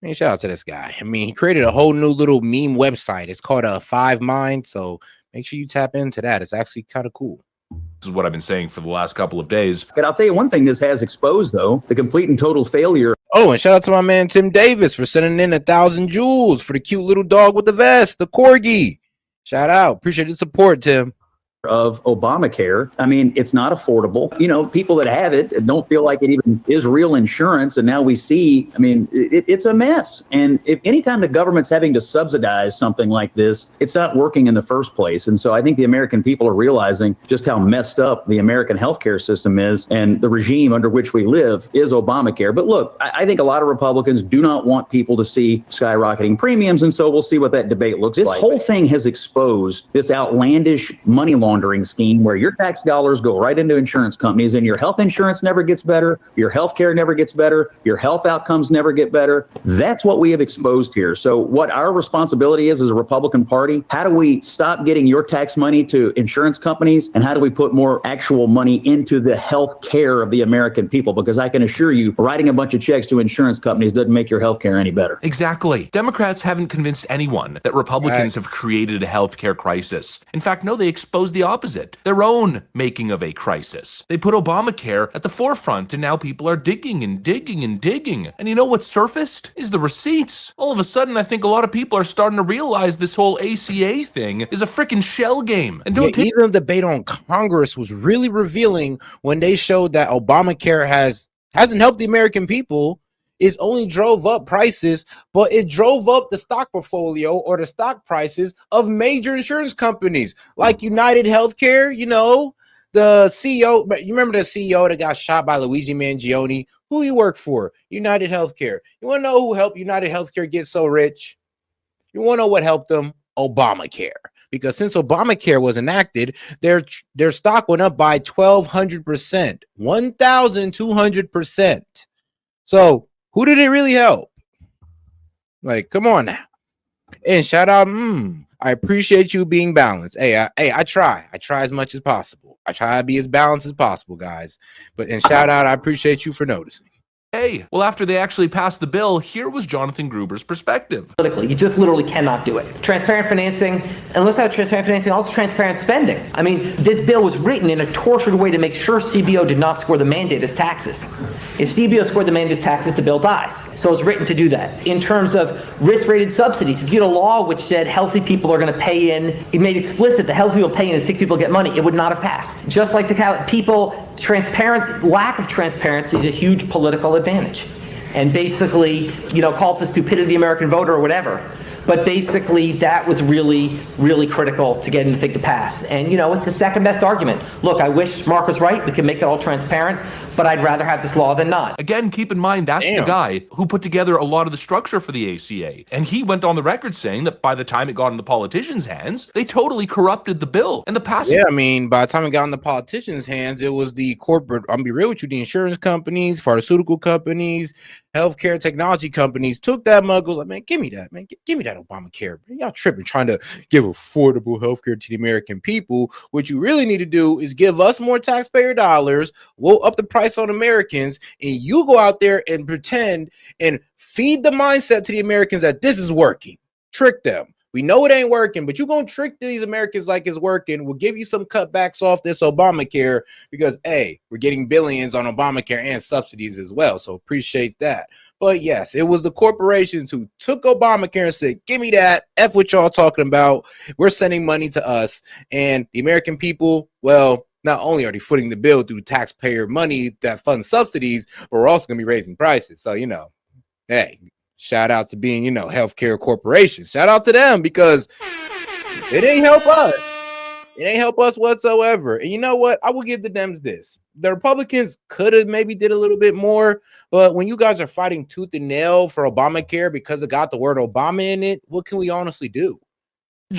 I mean, shout out to this guy. I mean, he created a whole new little meme website. It's called a Five Mind. So make sure you tap into that. It's actually kind of cool. This is what I've been saying for the last couple of days. And I'll tell you one thing this has exposed, though, the complete and total failure. Oh, and shout out to my man Tim Davis for sending in 1,000 jewels for the cute little dog with the vest, the corgi. Shout out. Appreciate the support, Tim. Of Obamacare. I mean, it's not affordable. You know, people that have it don't feel like it even is real insurance. And now we see, I mean, it's a mess. And if anytime the government's having to subsidize something like this, it's not working in the first place. And so I think the American people are realizing just how messed up the American healthcare system is. And the regime under which we live is Obamacare. But look, I think a lot of Republicans do not want people to see skyrocketing premiums. And so we'll see what that debate looks like. This whole thing has exposed this outlandish money laundering scheme where your tax dollars go right into insurance companies and your health insurance never gets better, your health care never gets better, your health outcomes never get better. That's what we have exposed here. So what our responsibility is as a Republican Party, how do we stop getting your tax money to insurance companies, and how do we put more actual money into the health care of the American people? Because I can assure you, writing a bunch of checks to insurance companies doesn't make your health care any better. Exactly. Democrats haven't convinced anyone that Republicans have created a healthcare crisis. In fact, no, they exposed the opposite, their own making of a crisis. They put Obamacare at the forefront, and now people are digging and digging and digging. And you know what surfaced? Is the receipts. All of a sudden, I think a lot of people are starting to realize this whole ACA thing is a freaking shell game. And don't even the debate on Congress was really revealing when they showed that Obamacare hasn't helped the American people. It's only drove up prices, but it drove up the stock portfolio or the stock prices of major insurance companies like United Healthcare. You know, the CEO, you remember the CEO that got shot by Luigi Mangione? Who he worked for? United Healthcare. You want to know who helped United Healthcare get so rich? You want to know what helped them? Obamacare. Because since Obamacare was enacted, their stock went up by 1,200%, 1,200%. So who did it really help? Like, come on now. And shout out, I appreciate you being balanced. I try as much as possible. I try to be as balanced as possible, guys. And shout out, I appreciate you for noticing. Hey, well, after they actually passed the bill, here was Jonathan Gruber's perspective. Politically, you just literally cannot do it. Transparent financing, and let's have transparent financing, also transparent spending. I mean, this bill was written in a tortured way to make sure CBO did not score the mandate as taxes. If CBO scored the mandate as taxes, the bill dies. So it's written to do that. In terms of risk-rated subsidies, if you had a law which said healthy people are going to pay in, it made explicit that healthy people pay in and sick people get money, it would not have passed. Just like the people, lack of transparency is a huge political advantage. And basically, call it the stupidity of the American voter or whatever. But basically, that was really, really critical to getting the thing to pass. And, it's the second best argument. Look, I wish Mark was right. We can make it all transparent, but I'd rather have this law than not. Again, keep in mind, that's the guy who put together a lot of the structure for the ACA. And he went on the record saying that by the time it got in the politicians' hands, they totally corrupted the bill. And the passage. Yeah, I mean, by the time it got in the politicians' hands, it was the corporate, I'm gonna be real with you, the insurance companies, pharmaceutical companies, healthcare technology companies took that mug, was like, man, give me that, man. Give me that Obamacare. Man, y'all tripping, trying to give affordable healthcare to the American people. What you really need to do is give us more taxpayer dollars. We'll up the price on Americans, and you go out there and pretend and feed the mindset to the Americans that this is working. Trick them. We know it ain't working, but you're going to trick these Americans like it's working. We'll give you some cutbacks off this Obamacare because, hey, we're getting billions on Obamacare and subsidies as well. So appreciate that. But yes, it was the corporations who took Obamacare and said, give me that. F what y'all talking about. We're sending money to us. And the American people, well, not only are they footing the bill through taxpayer money that funds subsidies, but we're also going to be raising prices. So, hey, shout out to being, healthcare corporations. Shout out to them because it ain't help us. It ain't help us whatsoever. And you know what? I will give the Dems this. The Republicans could have maybe did a little bit more, but when you guys are fighting tooth and nail for Obamacare because it got the word Obama in it, what can we honestly do?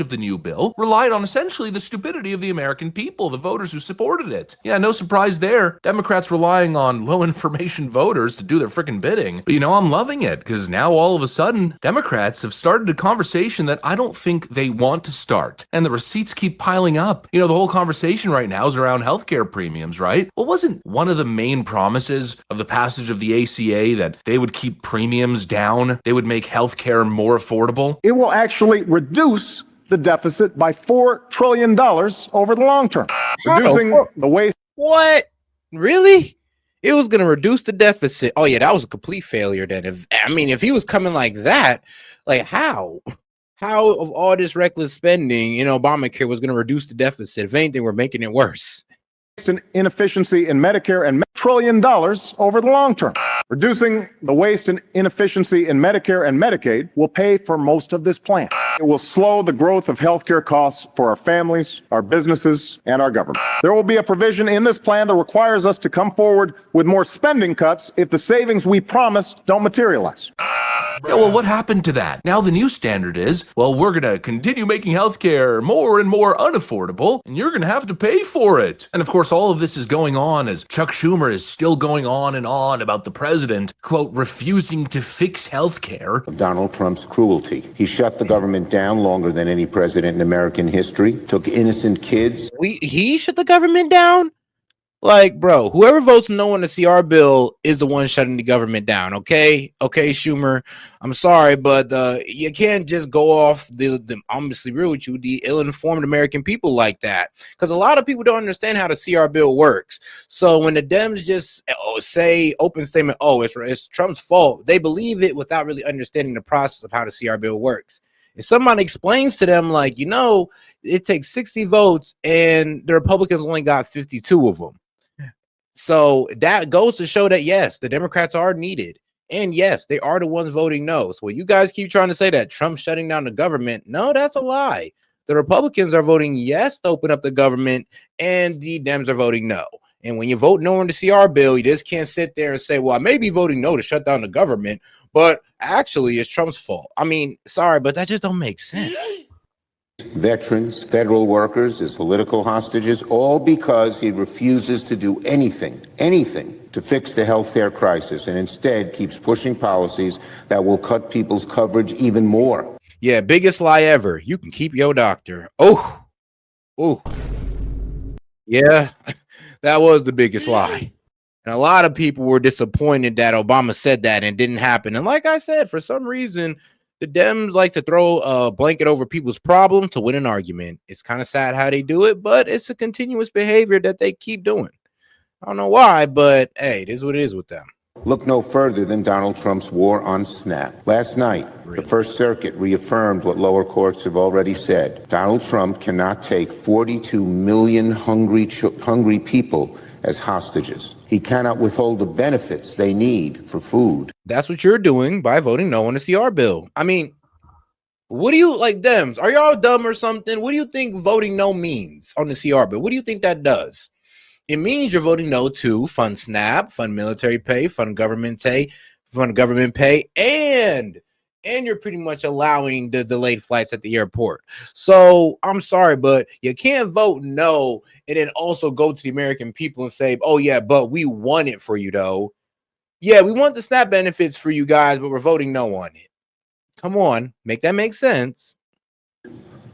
of the new bill relied on essentially the stupidity of the American people, the voters who supported it. Yeah, no surprise there. Democrats relying on low information voters to do their frickin' bidding. But I'm loving it because now all of a sudden, Democrats have started a conversation that I don't think they want to start. And the receipts keep piling up. The whole conversation right now is around healthcare premiums, right? Well, wasn't one of the main promises of the passage of the ACA that they would keep premiums down? They would make healthcare more affordable? It will actually reduce the deficit by $4 trillion over the long term, reducing the waste. What? Really? It was going to reduce the deficit. Oh, yeah, that was a complete failure then. If he was coming like that, like how? How of all this reckless spending in Obamacare was going to reduce the deficit? If anything, we're making it worse. And inefficiency in Medicare and $1 trillion over the long term. Reducing the waste and inefficiency in Medicare and Medicaid will pay for most of this plan. It will slow the growth of healthcare costs for our families, our businesses, and our government. There will be a provision in this plan that requires us to come forward with more spending cuts if the savings we promised don't materialize. Yeah, well, what happened to that? Now the new standard is, well, we're going to continue making healthcare more and more unaffordable, and you're going to have to pay for it. And of course, all of this is going on as Chuck Schumer is still going on and on about the president, quote, refusing to fix healthcare. Donald Trump's cruelty. He shut the government down longer than any president in American history, took innocent kids. He shut the government down? Like, bro, whoever votes no on the CR bill is the one shutting the government down, okay? Okay, Schumer, I'm sorry, but you can't just go off the I'm just real with you, the ill-informed American people like that. Because a lot of people don't understand how the CR bill works. So when the Dems just say open statement, it's Trump's fault, they believe it without really understanding the process of how the CR bill works. If somebody explains to them, like, it takes 60 votes and the Republicans only got 52 of them. So that goes to show that, yes, the Democrats are needed. And yes, they are the ones voting no. So when you guys keep trying to say that Trump's shutting down the government, no, that's a lie. The Republicans are voting yes to open up the government, and the Dems are voting no. And when you vote no on the CR bill, you just can't sit there and say, well, I may be voting no to shut down the government, but actually it's Trump's fault. Sorry, but that just don't make sense. Veterans, federal workers as political hostages, all because he refuses to do anything to fix the healthcare crisis and instead keeps pushing policies that will cut people's coverage even more. Yeah, biggest lie ever. You can keep your doctor. Oh, yeah, that was the biggest lie. And a lot of people were disappointed that Obama said that and it didn't happen. And like I said, for some reason, the Dems like to throw a blanket over people's problem to win an argument. It's kind of sad how they do it, but it's a continuous behavior that they keep doing. I don't know why, but hey, it is what it is with them. Look no further than Donald Trump's war on SNAP. Last night, the First Circuit reaffirmed what lower courts have already said. Donald Trump cannot take 42 million hungry people as hostages. He cannot withhold the benefits they need for food. That's what you're doing by voting no on the CR bill. What do you like, Dems? Are y'all dumb or something? What do you think voting no means on the CR bill? What do you think that does? It means you're voting no to fund SNAP, fund military pay, fund government pay, and you're pretty much allowing the delayed flights at the airport. So I'm sorry, but you can't vote no and then also go to the American people and say, oh yeah, but we want it for you though. Yeah, we want the SNAP benefits for you guys, but we're voting no on it. Come on, make that make sense.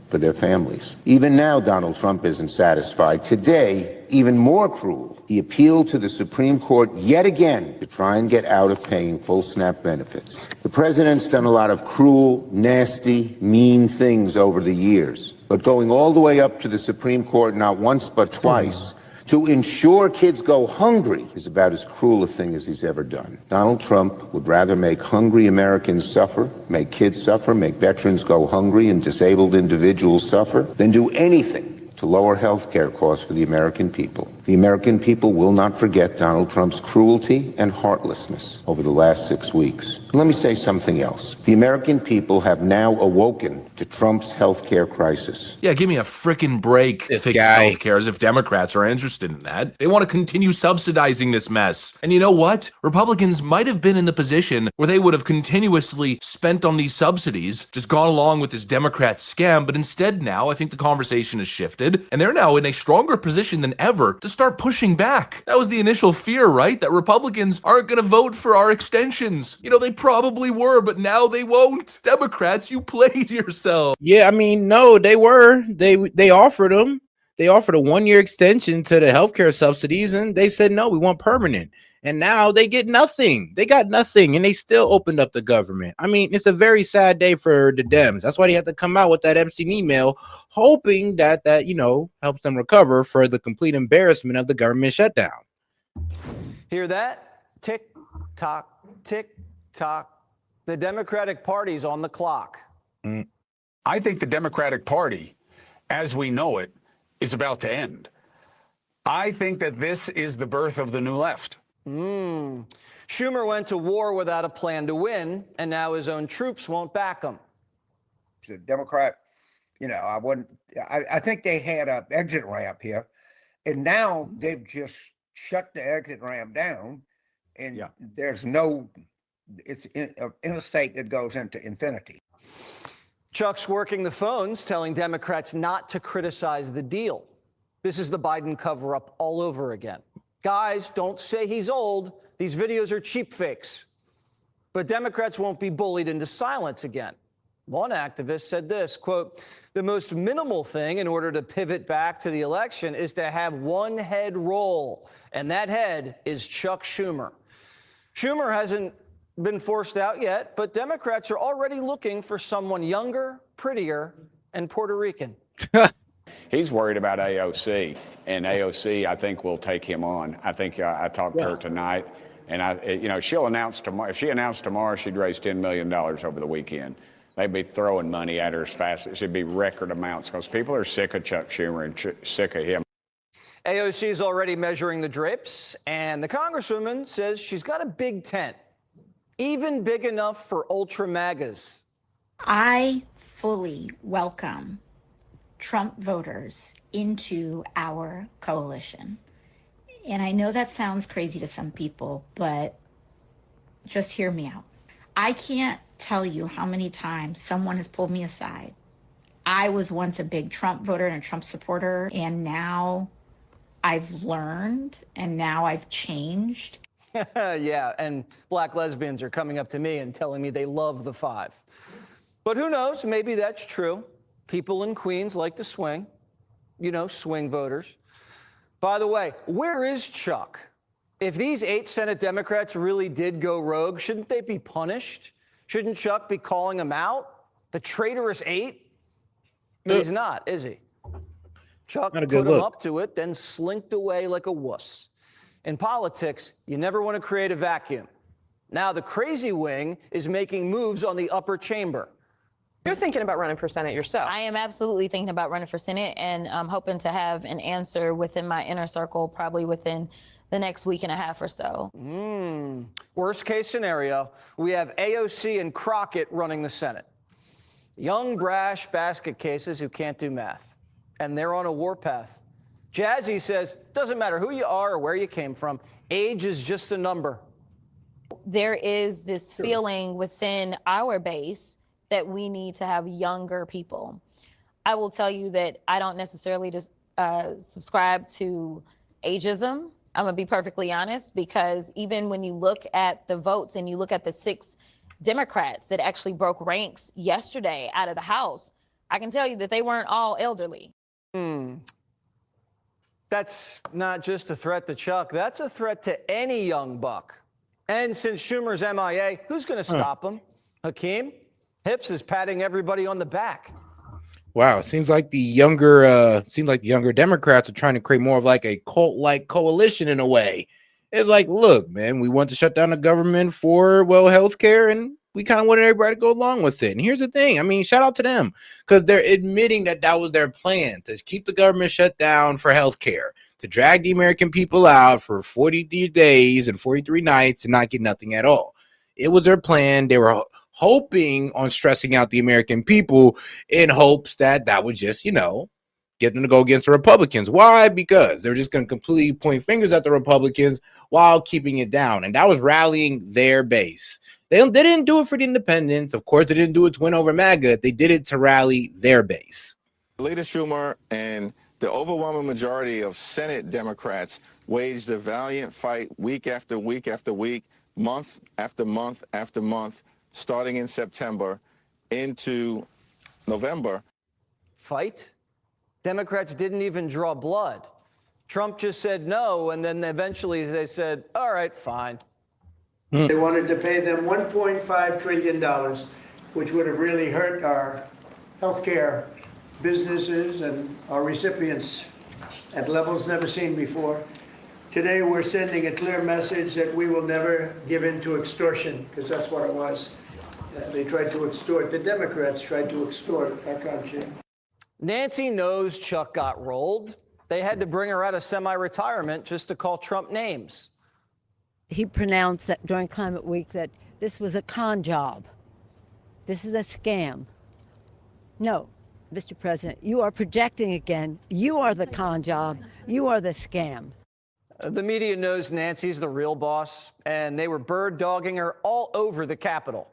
For their families. Even now, Donald Trump isn't satisfied. Today, even more cruel, he appealed to the Supreme Court yet again to try and get out of paying full SNAP benefits. The president's done a lot of cruel, nasty, mean things over the years, but going all the way up to the Supreme Court not once but twice to ensure kids go hungry is about as cruel a thing as he's ever done. Donald Trump would rather make hungry Americans suffer, make kids suffer, make veterans go hungry and disabled individuals suffer, than do anything to lower health care costs for the American people. The American people will not forget Donald Trump's cruelty and heartlessness over the last 6 weeks. Let me say something else. The American people have now awoken to Trump's health care crisis. Yeah, give me a frickin' break. This Fix guy. healthcare, as if Democrats are interested in that. They want to continue subsidizing this mess. And you know what? Republicans might have been in the position where they would have continuously spent on these subsidies, just gone along with this Democrat scam, but instead now I think the conversation has shifted, and they're now in a stronger position than ever to start pushing back. That was the initial fear, right? That Republicans aren't going to vote for our extensions. You know, they probably were, but now they won't. Democrats, you played yourself. Yeah, I mean, no, they were. They offered them. They offered a 1-year extension to the healthcare subsidies, and they said no, we want permanent. And now they get nothing. They got nothing, and they still opened up the government. I mean, it's a very sad day for the Dems. That's why they had to come out with that Epstein email, hoping that helps them recover for the complete embarrassment of the government shutdown. Hear that? Tick tock, tick tock. The Democratic Party's on the clock. I think the Democratic Party, as we know it, is about to end. I think that this is the birth of the new left. Schumer went to war without a plan to win, and now his own troops won't back him. The Democrat, I think they had an exit ramp here, and now they've just shut the exit ramp down, and there's it's interstate that goes into infinity. Chuck's working the phones, telling Democrats not to criticize the deal. This is the Biden cover-up all over again. Guys, don't say he's old. These videos are cheap fakes. But Democrats won't be bullied into silence again. One activist said this, quote, "The most minimal thing in order to pivot back to the election is to have one head roll, and that head is Chuck Schumer." Schumer hasn't been forced out yet, but Democrats are already looking for someone younger, prettier, and Puerto Rican. He's worried about AOC, and AOC, I think, will take him on. I think I talked to her tonight, and she'll announce tomorrow. If she announced tomorrow, she'd raise $10 million over the weekend. They'd be throwing money at her as fast. It should be record amounts because people are sick of Chuck Schumer and sick of him. AOC is already measuring the drapes, and the Congresswoman says she's got a big tent, even big enough for ultra MAGAs. I fully welcome Trump voters into our coalition. And I know that sounds crazy to some people, but just hear me out. I can't tell you how many times someone has pulled me aside. I was once a big Trump voter and a Trump supporter, and now I've learned, and now I've changed. Yeah, and black lesbians are coming up to me and telling me they love the five. But who knows, maybe that's true. People in Queens like to swing, swing voters. By the way, where is Chuck? If these 8 Senate Democrats really did go rogue, shouldn't they be punished? Shouldn't Chuck be calling them out? The traitorous 8? But he's not, is he? Chuck put him up to it, then slinked away like a wuss. In politics, you never want to create a vacuum. Now the crazy wing is making moves on the upper chamber. You're thinking about running for Senate yourself. I am absolutely thinking about running for Senate, and I'm hoping to have an answer within my inner circle, probably within the next week and a half or so. Worst case scenario, we have AOC and Crockett running the Senate. Young, brash basket cases who can't do math. And they're on a warpath. Jazzy says, doesn't matter who you are or where you came from, age is just a number. There is this feeling within our base that we need to have younger people. I will tell you that I don't necessarily just subscribe to ageism. I'm gonna be perfectly honest, because even when you look at the votes and you look at the 6 Democrats that actually broke ranks yesterday out of the House, I can tell you that they weren't all elderly. That's not just a threat to Chuck, that's a threat to any young buck. And since Schumer's MIA, who's gonna stop him? Hakeem? Hips is patting everybody on the back. Wow, it seems like the younger Democrats are trying to create more of like a cult-like coalition in a way. It's like, look, man, we want to shut down the government for healthcare, and we kind of wanted everybody to go along with it. And here's the thing, I mean, shout out to them because they're admitting that was their plan, to keep the government shut down for healthcare. to drag the American people out for 40 days and 43 nights and not get nothing at all. It was their plan. They were hoping on stressing out the American people in hopes that that would just, get them to go against the Republicans. Why? Because they're just going to completely point fingers at the Republicans while keeping it down. And that was rallying their base. They didn't do it for the independents. Of course, they didn't do it to win over MAGA. They did it to rally their base. Leader Schumer and the overwhelming majority of Senate Democrats waged a valiant fight week after week after week, month after month after month, starting in September into November. Fight? Democrats didn't even draw blood. Trump just said no, and then eventually they said, all right, fine. They wanted to pay them $1.5 trillion, which would have really hurt our healthcare businesses and our recipients at levels never seen before. Today, we're sending a clear message that we will never give in to extortion, because that's what it was. They tried to extort, the Democrats tried to extort our country. Nancy knows Chuck got rolled. They had to bring her out of semi-retirement just to call Trump names. He pronounced that during Climate Week that this was a con job. This is a scam. No, Mr. President, you are projecting again. You are the con job. You are the scam. The media knows Nancy's the real boss, and they were bird dogging her all over the Capitol.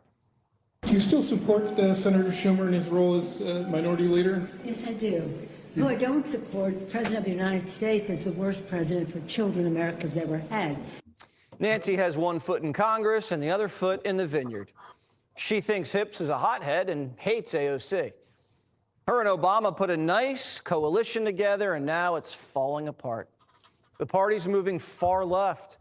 Do you still support Senator Schumer in his role as minority leader? Yes, I do. Who I don't support is the President of the United States as the worst president for children America's ever had. Nancy has one foot in Congress and the other foot in the vineyard. She thinks Hips is a hothead and hates AOC. Her and Obama put a nice coalition together, and now it's falling apart. The party's moving far left.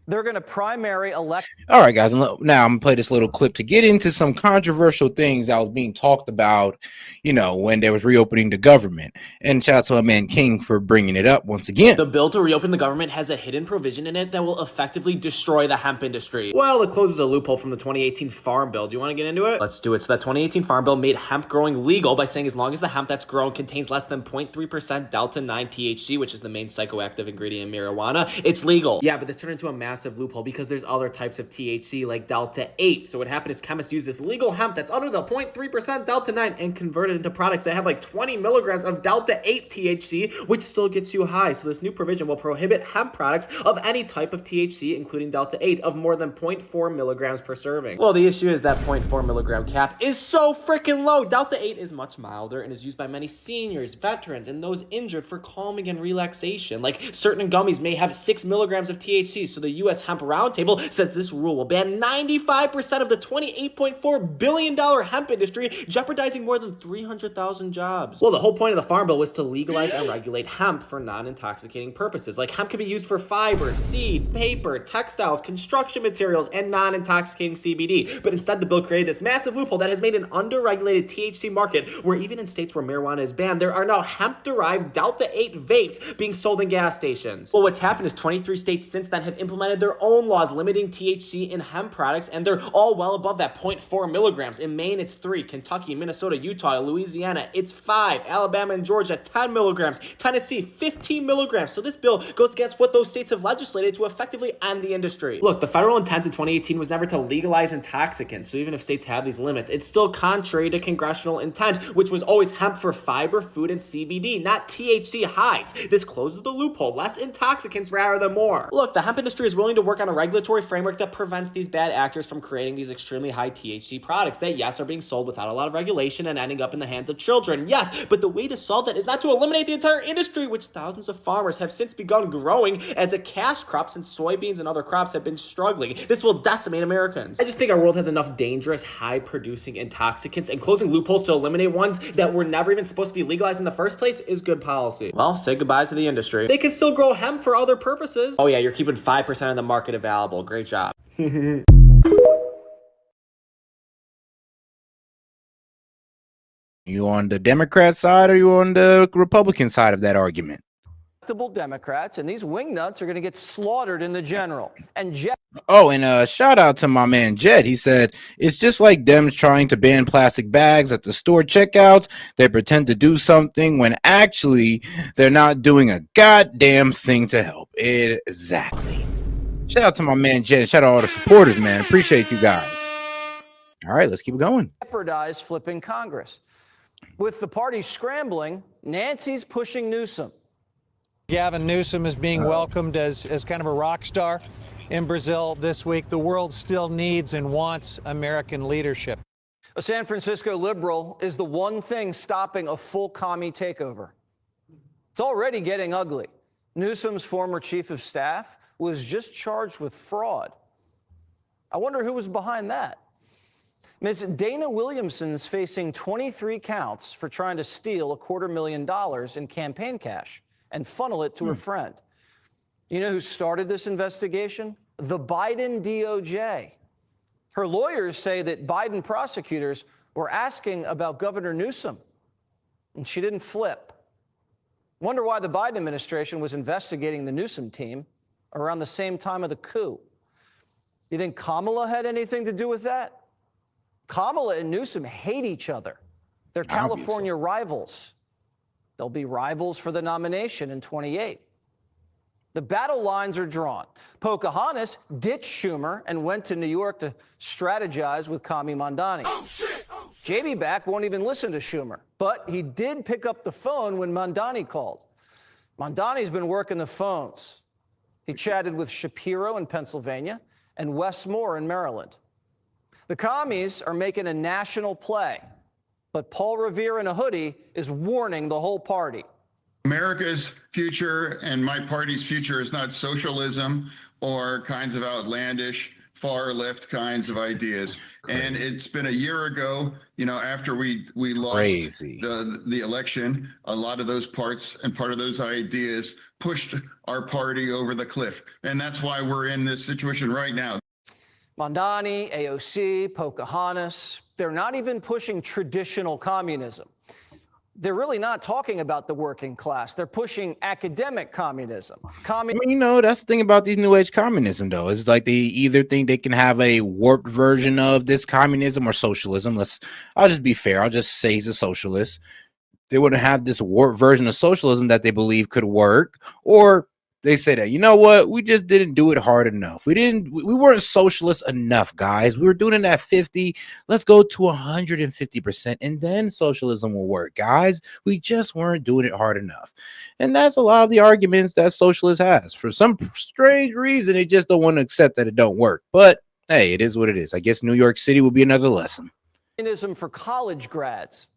They're going to primary elect. All right, guys. Now I'm going to play this little clip to get into some controversial things that was being talked about, when they was reopening the government. And shout out to my man King for bringing it up once again. The bill to reopen the government has a hidden provision in it that will effectively destroy the hemp industry. Well, it closes a loophole from the 2018 Farm Bill. Do you want to get into it? Let's do it. So that 2018 Farm Bill made hemp growing legal by saying as long as the hemp that's grown contains less than 0.3% delta-9 THC, which is the main psychoactive ingredient in marijuana, it's legal. Yeah, but this turned into a massive loophole because there's other types of THC like delta-8. So what happened is chemists used this legal hemp that's under the 0.3% delta-9 and converted it into products that have like 20 milligrams of delta-8 THC, which still gets you high. So this new provision will prohibit hemp products of any type of THC, including delta-8, of more than 0.4 milligrams per serving. Well, the issue is that 0.4 milligram cap is so freaking low. Delta-8 is much milder and is used by many seniors, veterans, and those injured for calming and relaxation. Like certain gummies may have 6 milligrams of THC, so the U.S. Hemp Roundtable says this rule will ban 95% of the $28.4 billion hemp industry, jeopardizing more than 300,000 jobs. Well, the whole point of the Farm Bill was to legalize and regulate hemp for non-intoxicating purposes. Like hemp can be used for fiber, seed, paper, textiles, construction materials, and non-intoxicating CBD. But instead, the bill created this massive loophole that has made an under-regulated THC market where even in states where marijuana is banned, there are now hemp-derived delta-8 vapes being sold in gas stations. Well, what's happened is 23 states since then have implemented their own laws limiting THC in hemp products, and they're all well above that 0.4 milligrams. In Maine, it's 3. Kentucky, Minnesota, Utah, Louisiana, it's 5. Alabama and Georgia, 10 milligrams. Tennessee, 15 milligrams. So this bill goes against what those states have legislated to effectively end the industry. Look, the federal intent in 2018 was never to legalize intoxicants, so even if states have these limits, it's still contrary to congressional intent, which was always hemp for fiber, food, and CBD, not THC highs. This closes the loophole. Less intoxicants rather than more. Look, the hemp industry is willing to work on a regulatory framework that prevents these bad actors from creating these extremely high THC products that, yes, are being sold without a lot of regulation and ending up in the hands of children. Yes, but the way to solve that is not to eliminate the entire industry, which thousands of farmers have since begun growing as a cash crop since soybeans and other crops have been struggling. This will decimate Americans. I just think our world has enough dangerous, high-producing intoxicants, and closing loopholes to eliminate ones that were never even supposed to be legalized in the first place is good policy. Well, say goodbye to the industry. They can still grow hemp for other purposes. Oh yeah, you're keeping 5% of the market available. Great job. You on the Democrat side or you on the Republican side of that argument? Democrats, and these wingnuts are going to get slaughtered in the general. And Oh, and shout out to my man Jed. He said it's just like Dems trying to ban plastic bags at the store checkouts. They pretend to do something when actually they're not doing a goddamn thing to help. Exactly. Shout out to my man Jed. Shout out to all the supporters, man. Appreciate you guys. All right, let's keep going. Jeopardize flipping Congress. With the party scrambling, Nancy's pushing Newsom. Gavin Newsom is being welcomed as kind of a rock star in Brazil this week. The world still needs and wants American leadership. A San Francisco liberal is the one thing stopping a full commie takeover. It's already getting ugly. Newsom's former chief of staff was just charged with fraud. I wonder who was behind that. Ms. Dana Williamson is facing 23 counts for trying to steal $250,000 in campaign cash and funnel it to her friend. You know who started this investigation? The Biden DOJ. Her lawyers say that Biden prosecutors were asking about Governor Newsom, and she didn't flip. Wonder why the Biden administration was investigating the Newsom team around the same time of the coup. You think Kamala had anything to do with that? Kamala and Newsom hate each other. They're California rivals. They'll be rivals for the nomination in 28. The battle lines are drawn. Pocahontas ditched Schumer and went to New York to strategize with Kami Mandani. JB Back won't even listen to Schumer, but he did pick up the phone when Mandani called. Mandani's been working the phones. He chatted with Shapiro in Pennsylvania and Wes Moore in Maryland. The commies are making a national play, but Paul Revere in a hoodie is warning the whole party. America's future and my party's future is not socialism or kinds of outlandish far left kinds of ideas. And it's been a year ago, you know, after we lost the election, a lot of those parts and part of those ideas pushed our party over the cliff. And that's why we're in this situation right now. Mandani, AOC, Pocahontas, they're not even pushing traditional communism. They're really not talking about the working class. They're pushing academic communism. I mean, you know, that's the thing about these new age communism, though. It's like they either think they can have a warped version of this communism or socialism. I'll just be fair. I'll just say he's a socialist. They wouldn't have this warped version of socialism that they believe could work, or they say that, you know what, we just didn't do it hard enough. We weren't socialist enough, guys. We were doing it at 50. Let's go to 150%, and then socialism will work, guys. We just weren't doing it hard enough. And that's a lot of the arguments that socialists has. For some strange reason, they just don't want to accept that it don't work. But hey, it is what it is. I guess New York City will be another lesson. Communism for college grads.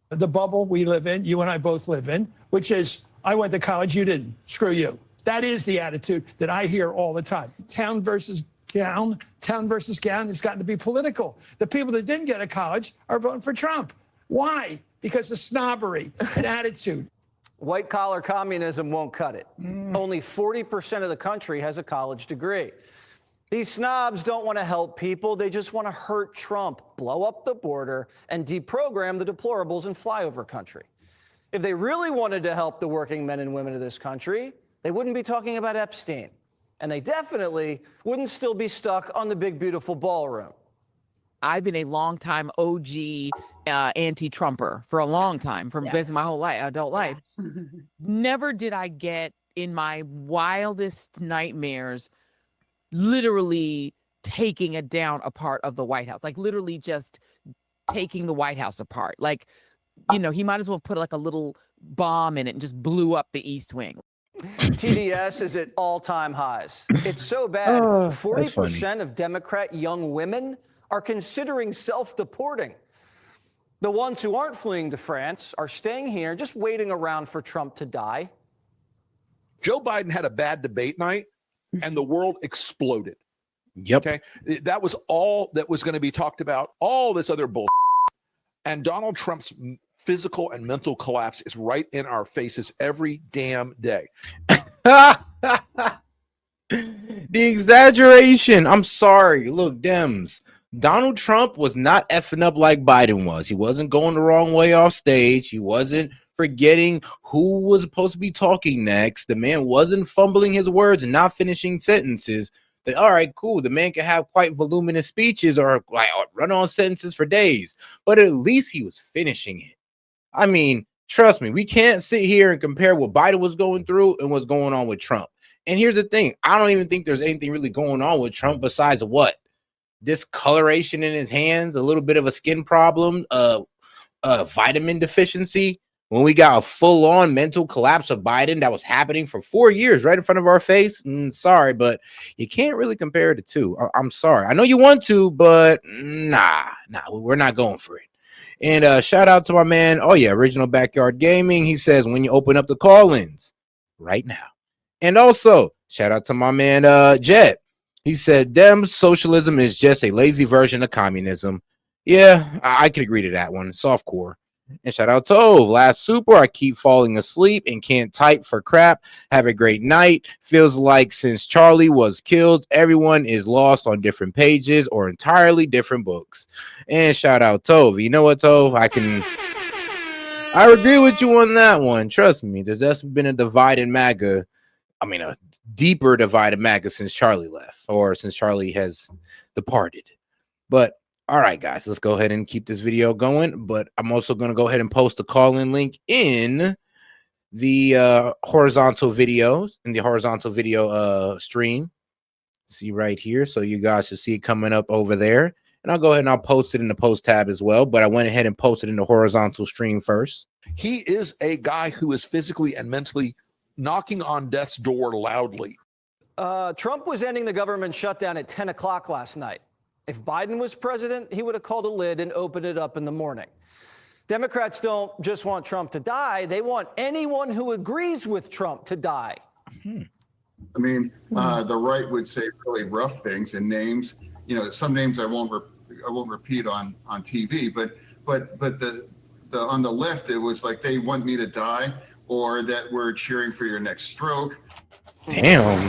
The bubble we live in, you and I both live in, which is, I went to college, you didn't. Screw you. That is the attitude that I hear all the time. Town versus gown has gotten to be political. The people that didn't get a college are voting for Trump. Why? Because of snobbery and attitude. White collar communism won't cut it. Only 40% of the country has a college degree. These snobs don't want to help people. They just want to hurt Trump, blow up the border, and deprogram the deplorables in flyover country. If they really wanted to help the working men and women of this country, they wouldn't be talking about Epstein. And they definitely wouldn't still be stuck on the big, beautiful ballroom. I've been a longtime OG anti-Trumper for a long time, from basically my whole life, adult life. Never did I get in my wildest nightmares literally taking it down a part of the White House, like literally just taking the White House apart. Like, you know, he might as well put like a little bomb in it and just blew up the East Wing. TDS is at all-time highs. It's so bad, 40% of Democrat young women are considering self-deporting. The ones who aren't fleeing to France are staying here, just waiting around for Trump to die. Joe Biden had a bad debate night, and the world exploded. Yep. Okay. That was all that was going to be talked about. All this other bullshit. And Donald Trump's physical and mental collapse is right in our faces every damn day. The exaggeration. I'm sorry. Look, Dems, Donald Trump was not effing up like Biden was. He wasn't going the wrong way off stage. He wasn't forgetting who was supposed to be talking next. The man wasn't fumbling his words and not finishing sentences. All right, cool. The man can have quite voluminous speeches or like run-on sentences for days, but at least he was finishing it. I mean, trust me, we can't sit here and compare what Biden was going through and what's going on with Trump. And here's the thing. I don't even think there's anything really going on with Trump besides what? Discoloration in his hands, a little bit of a skin problem, vitamin deficiency. When we got a full-on mental collapse of Biden that was happening for 4 years right in front of our face. Sorry, but you can't really compare the two. I'm sorry. I know you want to, but nah, we're not going for it. And shout out to my man. Oh yeah, Original Backyard Gaming. He says when you open up the call-ins right now. And also shout out to my man Jet. He said Dem socialism is just a lazy version of communism. Yeah, I could agree to that one. Softcore. And shout out to Ove. Last super, I keep falling asleep and can't type for crap. Have a great night. Feels like since Charlie was killed, everyone is lost on different pages or entirely different books. And shout out Tove. You know what, Tove? I agree with you on that one. Trust me, there's just been a divide in MAGA. I mean, a deeper divide in MAGA since Charlie left or since Charlie has departed. But all right, guys, let's go ahead and keep this video going. But I'm also going to go ahead and post the call-in link in the horizontal videos, in the horizontal video stream. See right here. So you guys should see it coming up over there. And I'll go ahead and I'll post it in the post tab as well. But I went ahead and posted in the horizontal stream first. He is a guy who is physically and mentally knocking on death's door loudly. Trump was ending the government shutdown at 10 o'clock last night. If Biden was president, he would have called a lid and opened it up in the morning. Democrats don't just want Trump to die. They want anyone who agrees with Trump to die. I mean, the right would say really rough things and names. You know, some names I won't repeat on TV. But the on the left, it was like they want me to die, or that we're cheering for your next stroke. Damn.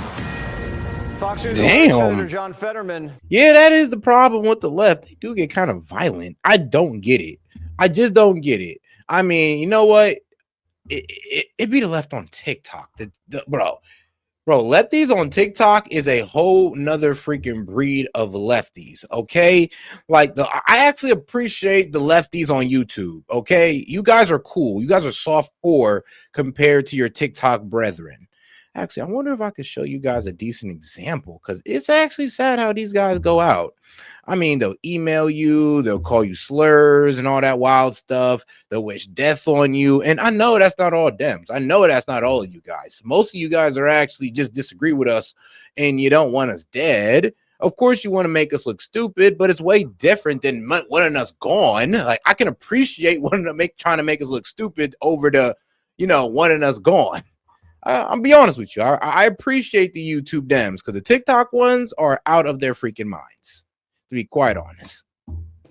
Fox News Senator John Fetterman. Yeah, that is the problem with the left. They do get kind of violent. I don't get it. I just don't get it. I mean, you know what? It be the left on TikTok. Bro, lefties on TikTok is a whole nother freaking breed of lefties. Okay, like I actually appreciate the lefties on YouTube. Okay, you guys are cool. You guys are soft core compared to your TikTok brethren. Actually, I wonder if I could show you guys a decent example, because it's actually sad how these guys go out. I mean, they'll email you, they'll call you slurs and all that wild stuff. They'll wish death on you. And I know that's not all Dems. I know that's not all of you guys. Most of you guys are actually just disagree with us and you don't want us dead. Of course, you want to make us look stupid, but it's way different than wanting us gone. Like, I can appreciate trying to make us look stupid over the, wanting us gone. I'll be honest with you. I appreciate the YouTube Dems because the TikTok ones are out of their freaking minds, to be quite honest.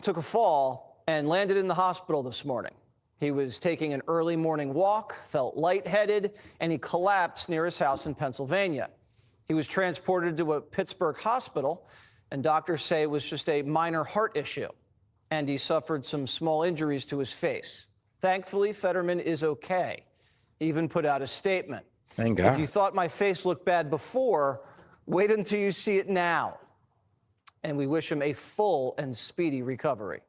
Took a fall and landed in the hospital this morning. He was taking an early morning walk, felt lightheaded, and he collapsed near his house in Pennsylvania. He was transported to a Pittsburgh hospital, and doctors say it was just a minor heart issue, and he suffered some small injuries to his face. Thankfully, Fetterman is okay. He even put out a statement. Thank God. If you thought my face looked bad before, wait until you see it now. And we wish him a full and speedy recovery.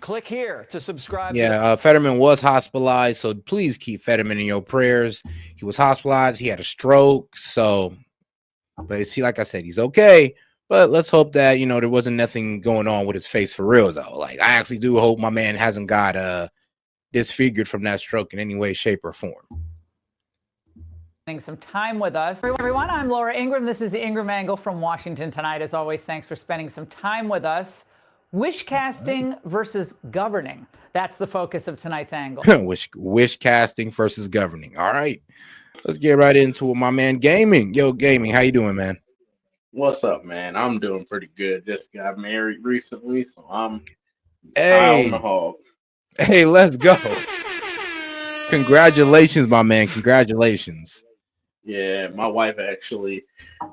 Click here to subscribe. Yeah, Fetterman was hospitalized, so please keep Fetterman in your prayers. He was hospitalized. He had a stroke. But see, like I said, he's okay. But let's hope that, there wasn't nothing going on with his face for real, though. Like, I actually do hope my man hasn't got disfigured from that stroke in any way, shape, or form. Some time with us. Everyone, I'm Laura Ingraham. This is the Ingraham Angle from Washington tonight. As always, thanks for spending some time with us. Wish casting versus governing. That's the focus of tonight's angle. Wish casting versus governing. All right. Let's get right into it, my man. Gaming. Yo, Gaming, how you doing, man? What's up, man? I'm doing pretty good. Just got married recently, so I'm high on the hog. Hey, let's go. Congratulations, my man. Congratulations. Yeah, my wife actually,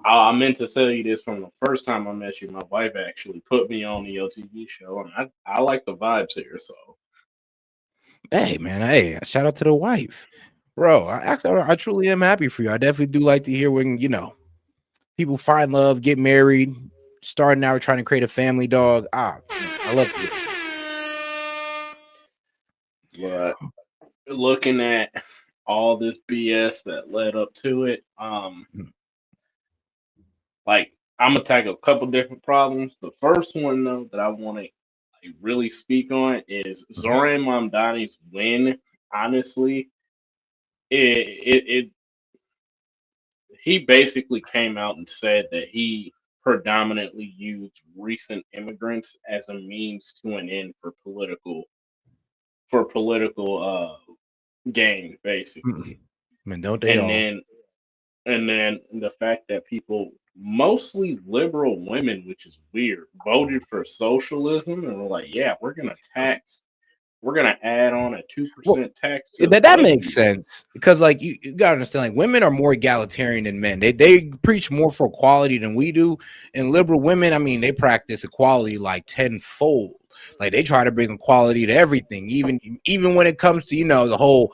I meant to tell you this from the first time I met you. My wife actually put me on the TV show, and I like the vibes here. So Hey, man. Hey, shout out to the wife, bro. I truly am happy for you. I definitely do like to hear when people find love, get married, starting out trying to create a family. Dog. Man, I love it. But looking at all this BS that led up to it, like I'm gonna tackle a couple different problems. The first one though that I want to really speak on is Zoran Mamdani's win. Honestly, it he basically came out and said that he predominantly used recent immigrants as a means to an end for political gain, basically. Man, don't they And all? then the fact that people, mostly liberal women, which is weird, voted for socialism and were like, yeah, we're gonna add on a 2% tax to That light makes people. sense because like you gotta understand, like women are more egalitarian than men. They preach more for equality than we do, and liberal women, I mean, they practice equality like tenfold. Like they try to bring equality to everything, even when it comes to the whole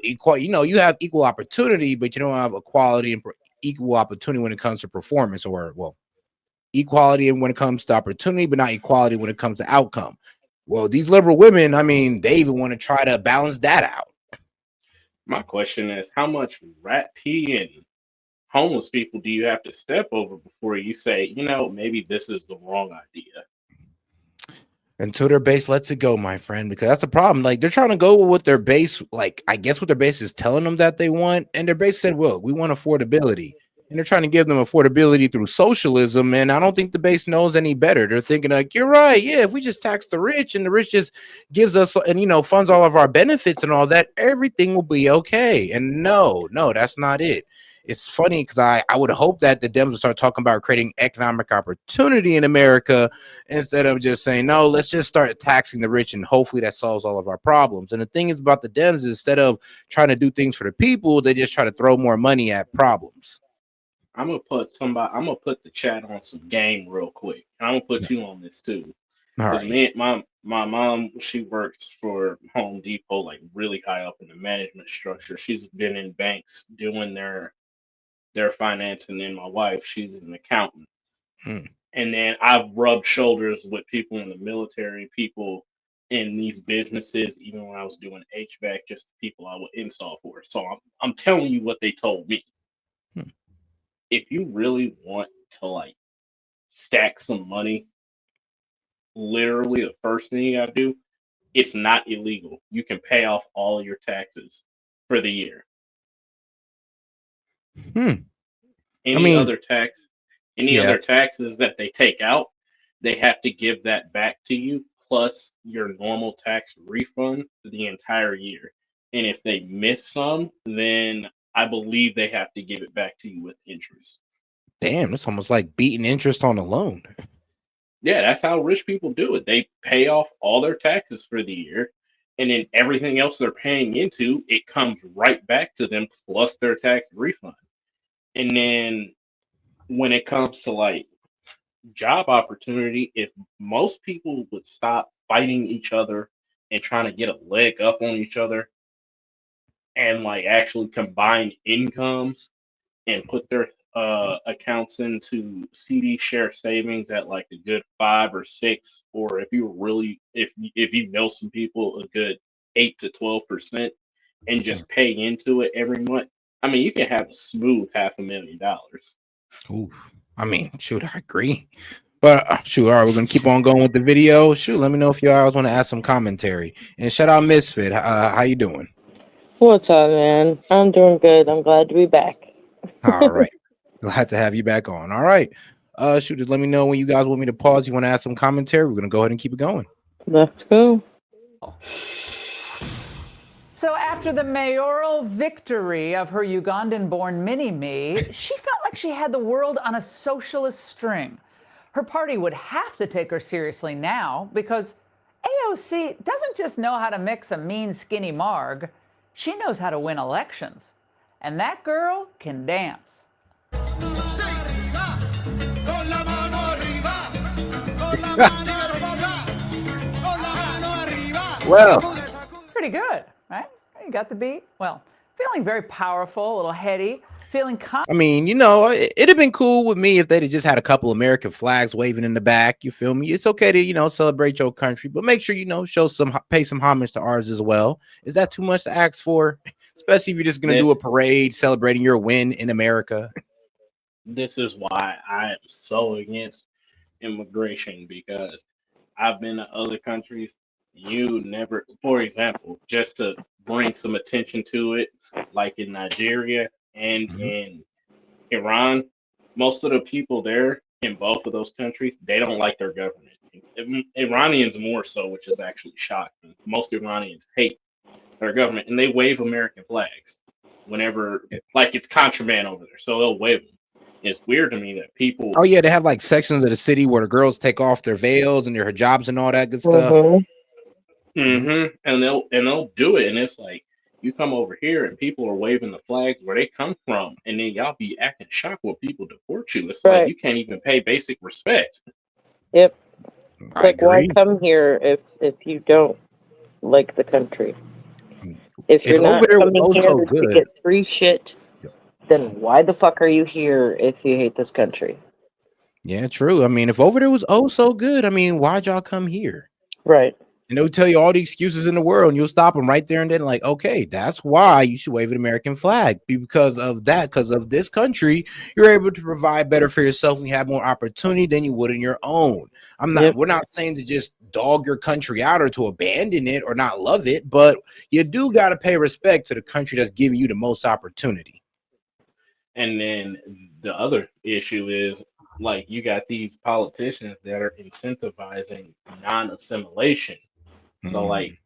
equal. You have equal opportunity, but you don't have equality and equal opportunity when it comes to performance, or equality when it comes to opportunity, but not equality when it comes to outcome. Well, these liberal women, I mean, they even want to try to balance that out. My question is, how much rat pee and homeless people do you have to step over before you say, maybe this is the wrong idea? Until their base lets it go, my friend, because that's a problem. Like they're trying to go with what their base, like I guess what their base is telling them that they want, and their base said, "Well, we want affordability," and they're trying to give them affordability through socialism. And I don't think the base knows any better. They're thinking like, "You're right, yeah. If we just tax the rich, and the rich just gives us and funds all of our benefits and all that, everything will be okay." And no, that's not it. It's funny because I would hope that the Dems would start talking about creating economic opportunity in America instead of just saying, no, let's just start taxing the rich and hopefully that solves all of our problems. And the thing is about the Dems is instead of trying to do things for the people, they just try to throw more money at problems. I'm gonna put the chat on some game real quick. I'm gonna put you on this too. All Because right. my mom, she works for Home Depot, like really high up in the management structure. She's been in banks doing their finance, and then my wife, she's an accountant. And then I've rubbed shoulders with people in the military, people in these businesses, even when I was doing HVAC, just the people I would install for. So I'm telling you what they told me. If you really want to stack some money, literally the first thing you gotta do, it's not illegal. You can pay off all your taxes for the year. I Any mean, other yeah. taxes that they take out, they have to give that back to you plus your normal tax refund for the entire year. And if they miss some, then I believe they have to give it back to you with interest. Damn, it's almost like beating interest on a loan. Yeah, that's how rich people do it. They pay off all their taxes for the year, and then everything else they're paying into, it comes right back to them plus their tax refund. And then when it comes to job opportunity, if most people would stop fighting each other and trying to get a leg up on each other and actually combine incomes and put their accounts into CD share savings at a good 5 or 6, or if you really if you know some people, a good 8 to 12%, and just pay into it every month. I mean, you can have a smooth $500,000. Ooh, I mean, shoot, I agree. But shoot, all right, we're gonna keep on going with the video. Shoot, let me know if you guys want to add some commentary. And shout out Misfit. How you doing? What's up, man? I'm doing good. I'm glad to be back. All right. Glad to have you back on. All right. Shoot, just let me know when you guys want me to pause. You want to add some commentary? We're gonna go ahead and keep it going. Let's go. So after the mayoral victory of her Ugandan-born mini-me, she felt like she had the world on a socialist string. Her party would have to take her seriously now because AOC doesn't just know how to mix a mean, skinny marg. She knows how to win elections. And that girl can dance. Well, pretty good, right? You got the beat. Well, feeling very powerful, a little heady, feeling I mean, it'd have been cool with me if they'd have just had a couple American flags waving in the back. You feel me? It's okay to, celebrate your country, but make sure, pay some homage to ours as well. Is that too much to ask for? Especially if you're just going to do a parade celebrating your win in America. This is why I am so against immigration, because I've been to other countries. You never, for example, just to bring some attention to it, like in Nigeria and in Iran, most of the people there in both of those countries, they don't like their government. Iranians more so, which is actually shocking. Most Iranians hate their government, and they wave American flags whenever, like, it's contraband over there, so they'll wave them. It's weird to me that people. Oh yeah, they have like sections of the city where the girls take off their veils and their hijabs and all that good stuff. And they'll do it, and it's like, you come over here and people are waving the flags where they come from, and then y'all be acting shocked when people deport you. It's like you can't even pay basic respect. Yep. I Like, why agree. come here if you don't like the country? If you're not over there was coming here so to good. get free shit, then why the fuck are you here if you hate this country? Yeah, true. I mean, if over there was so good, I mean, why'd y'all come here? Right. And they'll tell you all the excuses in the world, and you'll stop them right there and then, like, okay, that's why you should wave an American flag. Because of that, because of this country, you're able to provide better for yourself and you have more opportunity than you would in your own. We're not saying to just dog your country out or to abandon it or not love it, but you do got to pay respect to the country that's giving you the most opportunity. And then the other issue is, like, you got these politicians that are incentivizing non-assimilation. So, like,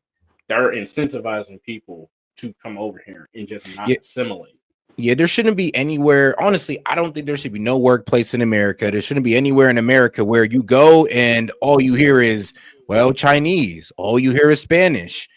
they're incentivizing people to come over here and just not assimilate. Yeah, there shouldn't be anywhere. Honestly, I don't think there should be no workplace in America. There shouldn't be anywhere in America where you go and all you hear is, well, Chinese. All you hear is Spanish.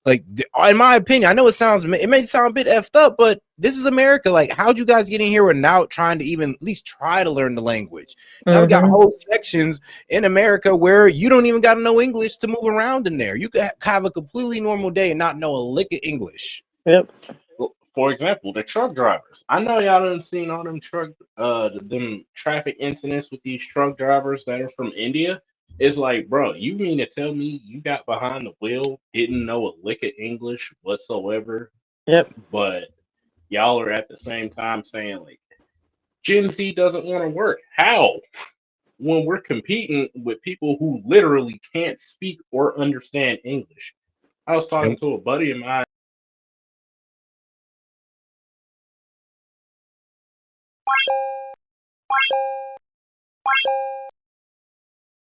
Like, in my opinion, I know it may sound a bit effed up, but this is America. Like, how'd you guys get in here without trying to even at least try to learn the language? Now we got whole sections in America where you don't even got to know English to move around in there. You could have a completely normal day and not know a lick of English. Yep. For example, the truck drivers. I know y'all done seen all them traffic incidents with these truck drivers that are from India. It's like, bro, you mean to tell me you got behind the wheel, didn't know a lick of English whatsoever? Yep. But y'all are at the same time saying, like, Gen Z doesn't want to work. How? When we're competing with people who literally can't speak or understand English. I was talking to a buddy of mine